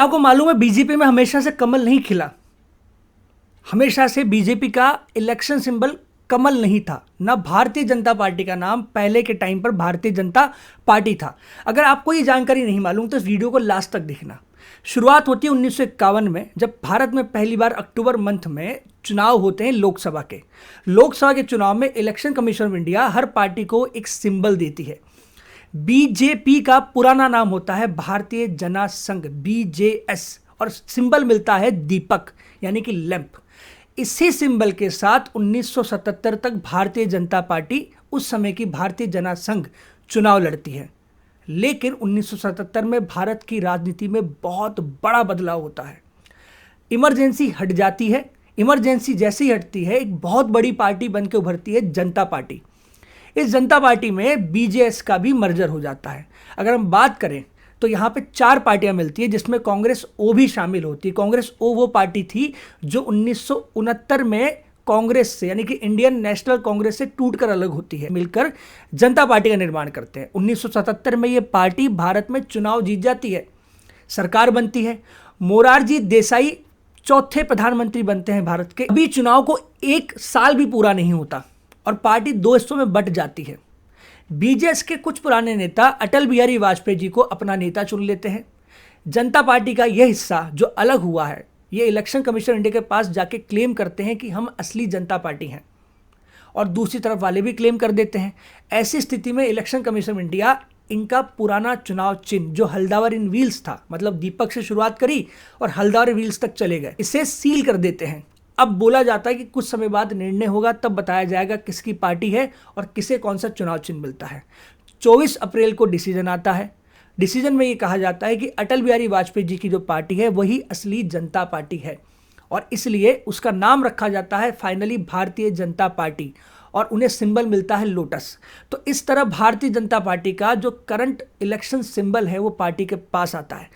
आपको मालूम है बीजेपी में हमेशा से कमल नहीं खिला। हमेशा से बीजेपी का इलेक्शन सिंबल कमल नहीं था। ना भारतीय जनता पार्टी का नाम पहले के टाइम पर भारतीय जनता पार्टी था। अगर आपको ये जानकारी नहीं मालूम तो इस वीडियो को लास्ट तक देखना। शुरुआत होती है 1951 में, जब भारत में पहली बार अक्टूबर मंथ में चुनाव होते हैं लोकसभा के। लोकसभा के चुनाव में election commission of India her party को एक सिंबल देती है। बीजेपी का पुराना नाम होता है भारतीय जना संघ, BJS, और सिंबल मिलता है दीपक यानी कि लैंप। इसी सिंबल के साथ 1977 तक भारतीय जनता पार्टी, उस समय की भारतीय जना संघ, चुनाव लड़ती है। लेकिन 1977 में भारत की राजनीति में बहुत बड़ा बदलाव होता है। इमरजेंसी हट जाती है। इमरजेंसी जैसे ही हटती है, एक बहुत बड़ी पार्टी बनकर उभरती है जनता पार्टी। इस जनता पार्टी में BJS का भी मर्जर हो जाता है। अगर हम बात करें तो यहाँ पे 4 पार्टियां मिलती है, जिसमें कांग्रेस O भी शामिल होती है। कांग्रेस O वो पार्टी थी जो 1969 में कांग्रेस से, यानी कि इंडियन नेशनल कांग्रेस से टूटकर अलग होती है, मिलकर जनता पार्टी का निर्माण करते हैं। 1977 में ये पार्टी भारत में चुनाव जीत जाती है, सरकार बनती है। मोरारजी देसाई चौथे प्रधानमंत्री बनते हैं भारत के। अभी चुनाव को 1 साल भी पूरा नहीं होता और पार्टी 2 हिस्सों में बंट जाती है। BJS के कुछ पुराने नेता अटल बिहारी वाजपेयी जी को अपना नेता चुन लेते हैं। जनता पार्टी का यह हिस्सा जो अलग हुआ है, ये इलेक्शन कमीशन इंडिया के पास जाके क्लेम करते हैं कि हम असली जनता पार्टी हैं, और दूसरी तरफ वाले भी क्लेम कर देते हैं। ऐसी स्थिति में इलेक्शन कमीशन इंडिया इनका पुराना चुनाव चिन्ह जो हल्दावर इन व्हील्स था, मतलब दीपक से शुरुआत करी और हल्दावर व्हील्स तक चले गए, इसे सील कर देते हैं। अब बोला जाता है कि कुछ समय बाद निर्णय होगा, तब बताया जाएगा किसकी पार्टी है और किसे कौन सा चुनाव चिन्ह मिलता है। 24 अप्रैल को डिसीजन आता है। डिसीजन में ये कहा जाता है कि अटल बिहारी वाजपेयी जी की जो पार्टी है वही असली जनता पार्टी है, और इसलिए उसका नाम रखा जाता है फाइनली भारतीय जनता पार्टी, और उन्हें सिंबल मिलता है लोटस। तो इस तरह भारतीय जनता पार्टी का जो करंट इलेक्शन सिंबल है वो पार्टी के पास आता है।